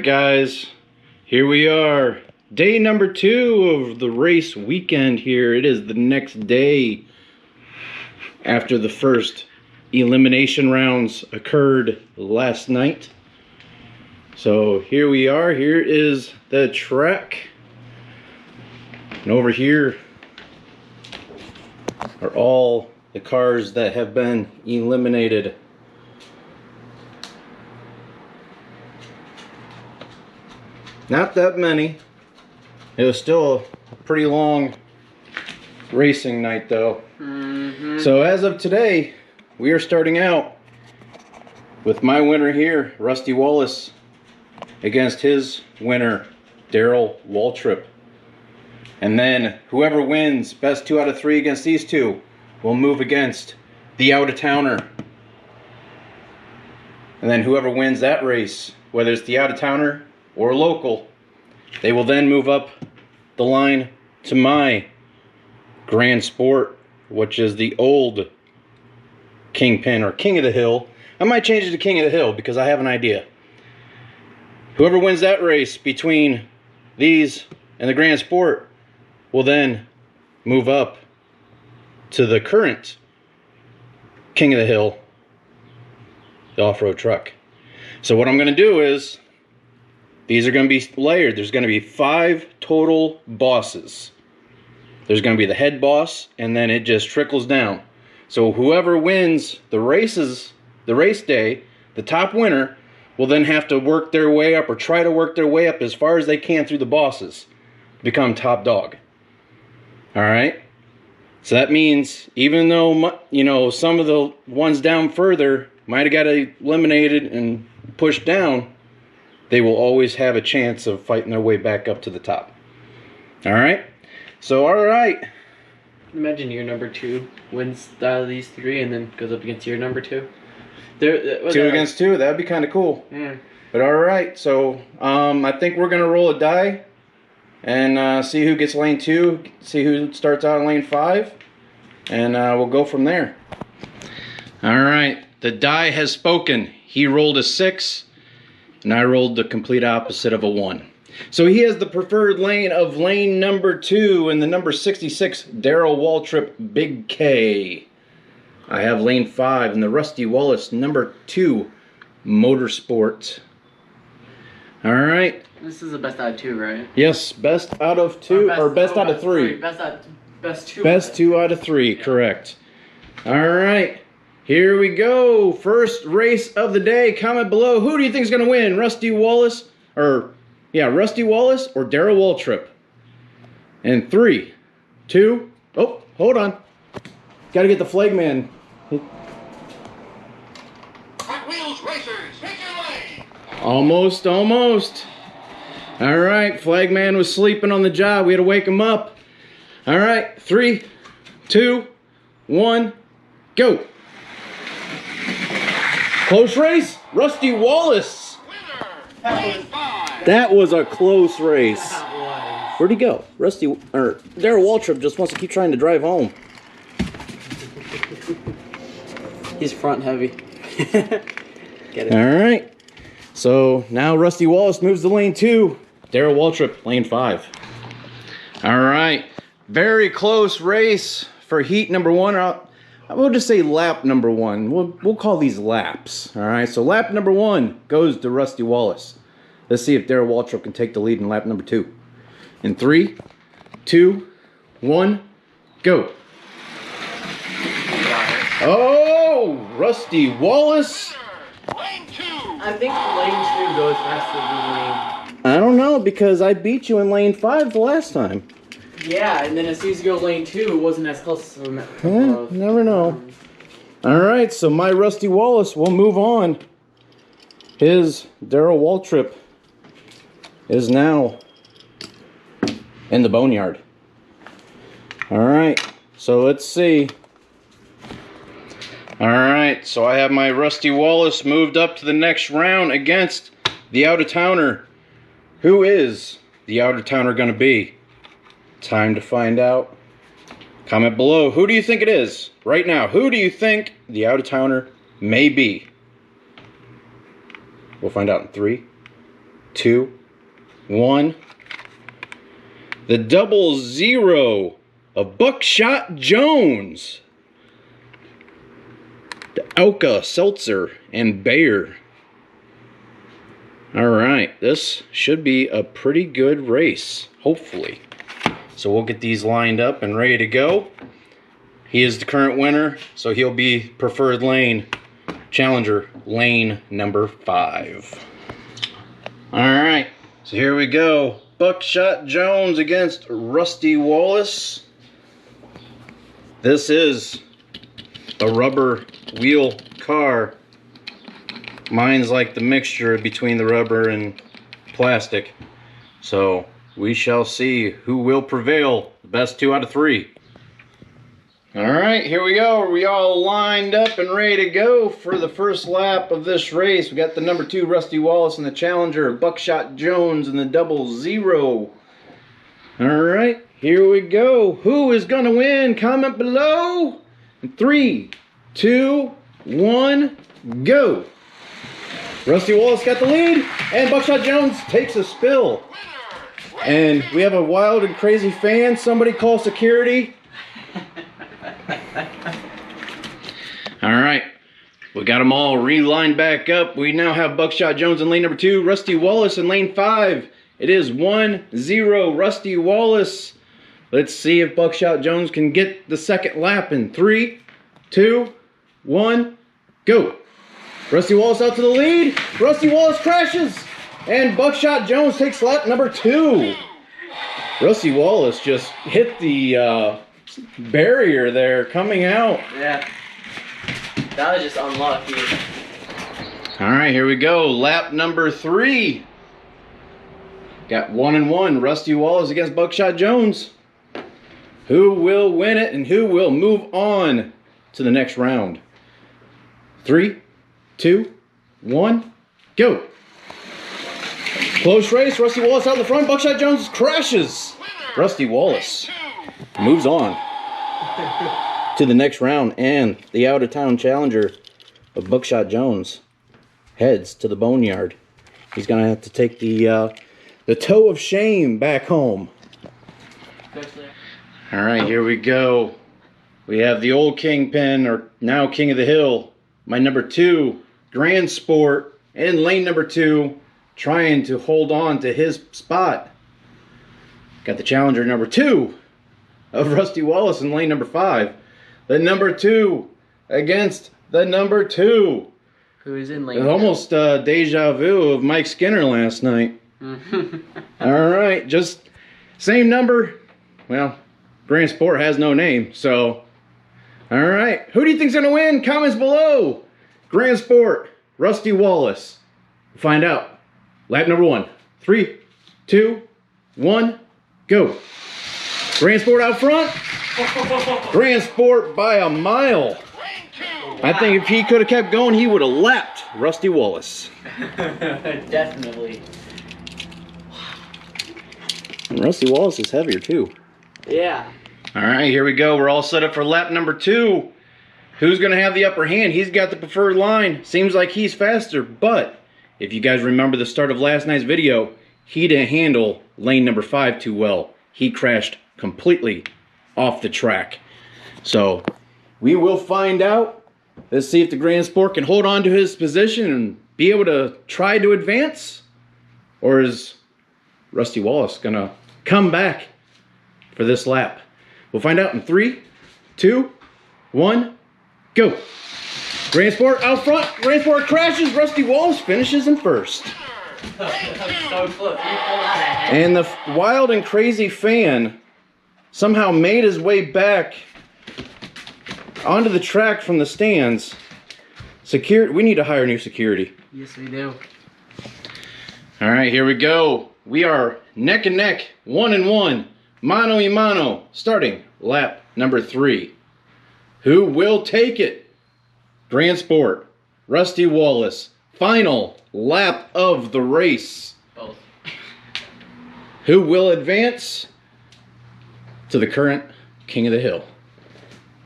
guys, here we are, day number 2 of the race weekend here. It is the next day after the first elimination rounds occurred last night. So here we are, here is the track, and over here are all the cars that have been eliminated. Not that many. It was still a pretty long racing night though. So as of today, we are starting out with my winner here, Rusty Wallace, against his winner, Darrell Waltrip. And then whoever wins best 2 out of 3 against these two will move against the out-of-towner. And then whoever wins that race, whether it's the out-of-towner or local, they will then move up the line to my Grand Sport, which is the old Kingpin or King of the Hill. I might change it to King of the Hill because I have an idea. Whoever wins that race between these and the Grand Sport will then move up to the current King of the Hill, the off-road truck. So what I'm going to do is, these are going to be layered. There's going to be 5 total bosses. There's going to be the head boss, and then it just trickles down. So whoever wins the races, the race day, the top winner, will then have to work their way up, or try to work their way up as far as they can through the bosses, become top dog. Alright? So that means, even though, you know, some of the ones down further might have got eliminated and pushed down, they will always have a chance of fighting their way back up to the top. Alright? So, alright. Imagine your number 2 wins out of these 3 and then goes up against your number 2. 2 against 2, that'd be kind of cool. Yeah. But alright, so I think we're going to roll a die and see who gets lane 2, see who starts out in lane 5, and we'll go from there. Alright, the die has spoken. He rolled a 6. And I rolled the complete opposite of a 1. So he has the preferred lane of lane number 2 and the number 66, Darrell Waltrip, Big K. I have lane 5 and the Rusty Wallace, number 2, Motorsport. Alright. This is the best out of 2, right? Yes, best out of 2, or best out of 3. Best 2. Best 2 out of 3, yeah. Correct. Alright. Here we go. First race of the day. Comment below. Who do you think is going to win? Rusty Wallace or Darrell Waltrip? And 3, 2. Oh, hold on. Got to get the flag man. Hotwheels Racers, take your lane. Almost. All right, flag man was sleeping on the job. We had to wake him up. All right, 3, 2, 1, go. Close race, Rusty Wallace. Winner, that was a close race. Where'd he go? Darrell Waltrip just wants to keep trying to drive home. He's front heavy. Get it. All right. So now Rusty Wallace moves to lane 2. Darrell Waltrip, lane 5. All right. Very close race for heat number 1. We'll just say lap number 1. We'll call these laps. All right. So lap number 1 goes to Rusty Wallace. Let's see if Darrell Waltrip can take the lead in lap number 2. In 3, 2, 1, go. Oh, Rusty Wallace. lane 2. I think lane 2 goes faster than lane. I don't know, because I beat you in lane 5 the last time. Yeah, and then as soon as you go lane 2, it wasn't as close as Never know. Alright, so my Rusty Wallace will move on. His Darrell Waltrip is now in the boneyard. Alright, so let's see. Alright, so I have my Rusty Wallace moved up to the next round against the out-of-towner. Who is the out-of-towner going to be? Time to find out. Comment below. Who do you think it is? Right now, who do you think the out-of-towner may be? We'll find out in 3, 2, 1. The 00 of Buckshot Jones. The Alka Seltzer and Bayer. Alright, this should be a pretty good race, hopefully. So we'll get these lined up and ready to go. He is the current winner, so he'll be preferred lane. Challenger, lane number 5. Alright, so here we go. Buckshot Jones against Rusty Wallace. This is a rubber wheel car. Mine's like the mixture between the rubber and plastic. So we shall see who will prevail. The best 2 out of 3. Alright, here we go. Are we all lined up and ready to go for the first lap of this race? We got the number 2 Rusty Wallace and the Challenger, Buckshot Jones and the 00. Alright, here we go. Who is gonna win? Comment below. 3, 2, 1, go. Rusty Wallace got the lead, and Buckshot Jones takes a spill. And we have a wild and crazy fan. Somebody call security. Alright, we got them all relined back up. We now have Buckshot Jones in lane number 2, Rusty Wallace in lane 5. It is 1-0 Rusty Wallace. Let's see if Buckshot Jones can get the second lap in 3, 2, 1, go. Rusty Wallace out to the lead. Rusty Wallace crashes. And Buckshot Jones takes lap number 2. Rusty Wallace just hit the barrier there coming out. Yeah. That was just unlucky. Alright, here we go. Lap number 3. Got 1 and 1. Rusty Wallace against Buckshot Jones. Who will win it and who will move on to the next round? 3, 2, 1, go. Close race. Rusty Wallace out in the front. Buckshot Jones crashes. Rusty Wallace moves on to the next round, and the out-of-town challenger of Buckshot Jones heads to the boneyard. He's gonna have to take the toe of shame back home. All right, here we go. We have the old kingpin, or now king of the hill, my number 2, Grand Sport, in lane number 2, trying to hold on to his spot. Got the challenger number 2 of Rusty Wallace in lane number 5. The number 2 against the number 2. Who is in lane? It's almost deja vu of Mike Skinner last night. All right, just same number. Well, Grand Sport has no name, so. All right, who do you think's gonna win? Comments below. Grand Sport, Rusty Wallace. Find out. Lap number 1. 3, 2, 1, go. Grand Sport out front. Grand Sport by a mile. I think if he could have kept going, he would have lapped Rusty Wallace. Definitely. And Rusty Wallace is heavier too. Yeah. All right, here we go. We're all set up for lap number 2. Who's going to have the upper hand? He's got the preferred line. Seems like he's faster, but if you guys remember the start of last night's video, he didn't handle lane number 5 too well. He crashed completely off the track. So we will find out. Let's see if the Grand Sport can hold on to his position and be able to try to advance. Or is Rusty Wallace going to come back for this lap? We'll find out in 3, 2, 1, go. Grand Sport out front. Grand Sport crashes. Rusty Wallace finishes in first. So close. And the wild and crazy fan somehow made his way back onto the track from the stands. We need to hire new security. Yes, we do. All right, here we go. We are neck and neck, 1 and 1, mano y mano, starting lap number 3. Who will take it? Grand Sport, Rusty Wallace, final lap of the race. Both. Who will advance to the current king of the hill?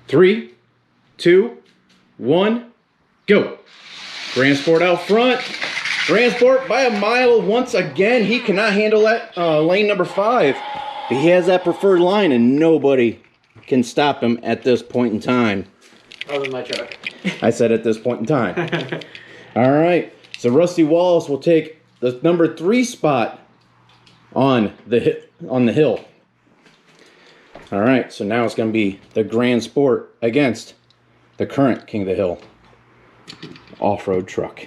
3, 2, 1, go. Grand Sport out front. Grand Sport by a mile once again. He cannot handle that lane number 5. But he has that preferred line, and nobody can stop him at this point in time. Other than my truck. I said at this point in time. All right. So Rusty Wallace will take the number 3 spot on the hill. All right. So now it's going to be the Grand Sport against the current King of the Hill off-road truck.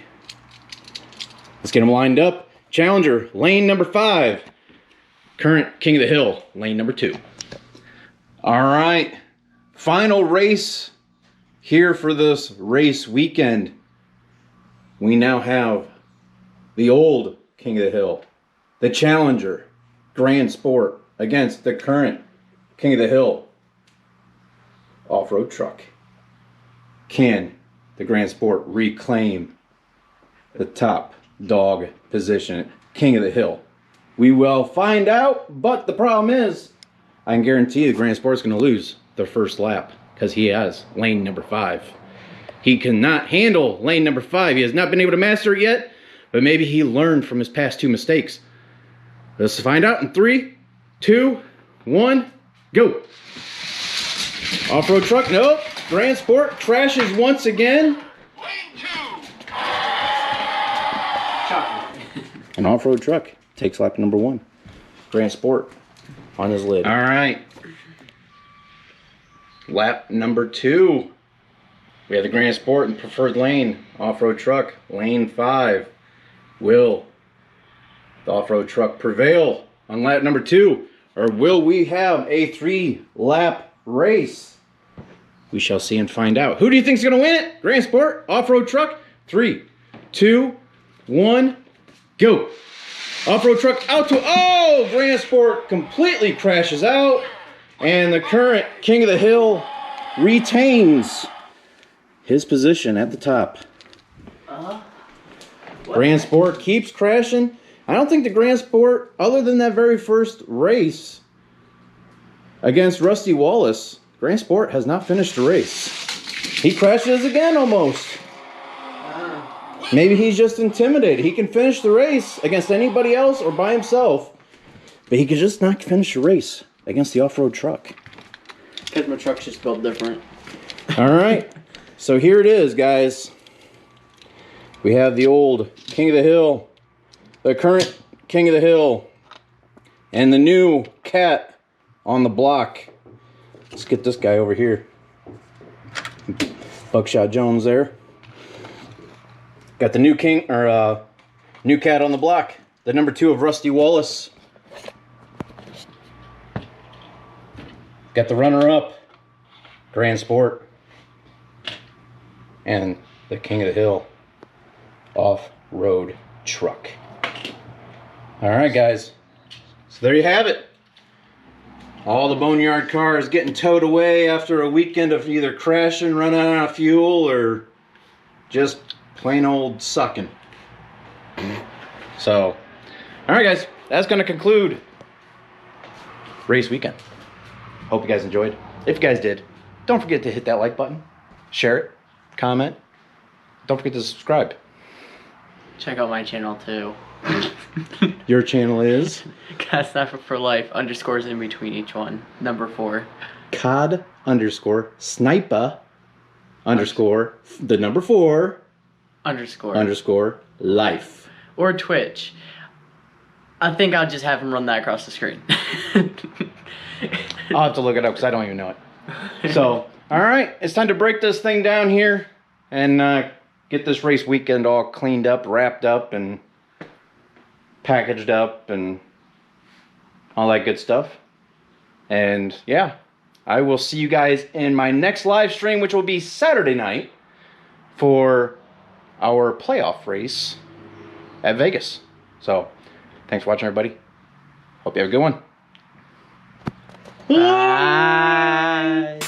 Let's get them lined up. Challenger, lane number 5. Current King of the Hill, lane number 2. All right. Final race here for this race weekend. We now have the old King of the Hill, the Challenger Grand Sport against the current King of the Hill off-road truck. Can the Grand Sport reclaim the top dog position, King of the Hill? We will find out, but the problem is, I can guarantee the Grand Sport is going to lose the first lap because he has lane number 5. He cannot handle lane number 5. He has not been able to master it yet, but maybe he learned from his past 2 mistakes. Let's find out in 3, 2, 1, go. Off-road truck, nope. Grand Sport crashes once again. Lane 2. An off-road truck takes lap number 1. Grand Sport on his lid. All right. Lap number 2. We have the Grand Sport in preferred lane. Off-road truck, lane 5. Will the off-road truck prevail on lap number 2? Or will we have a 3-lap race? We shall see and find out. Who do you think is going to win it? Grand Sport, off-road truck? 3, 2, 1, go. Off-road truck out to, oh, Grand Sport completely crashes out. And the current King of the Hill retains his position at the top. Grand Sport keeps crashing. I don't think the Grand Sport, other than that very first race against Rusty Wallace, Grand Sport has not finished the race. He crashes again almost. Maybe he's just intimidated. He can finish the race against anybody else or by himself, but he could just not finish the race against the off-road truck. Because my truck's just built different. All right. So here it is, guys. We have the old King of the Hill, the current King of the Hill, and the new cat on the block. Let's get this guy over here. Buckshot Jones there. Got the new king, or new cat on the block. The number 2 of Rusty Wallace. Got the runner-up, Grand Sport, and the King of the Hill off-road truck. All right, guys. So there you have it. All the boneyard cars getting towed away after a weekend of either crashing, running out of fuel, or just plain old sucking. So, all right, guys. That's going to conclude race weekend. Hope you guys enjoyed. If you guys did, don't forget to hit that like button, share it, comment. Don't forget to subscribe. Check out my channel too. Your channel is Cast Sniper for Life, underscores in between each one. Number 4. COD underscore sniper underscore the number 4 underscore life. Or Twitch. I think I'll just have him run that across the screen. I'll have to look it up because I don't even know it. So, all right, it's time to break this thing down here and get this race weekend all cleaned up, wrapped up, and packaged up, and all that good stuff. And yeah, I will see you guys in my next live stream, which will be Saturday night for our playoff race at Vegas. So, thanks for watching, everybody. Hope you have a good one. Bye.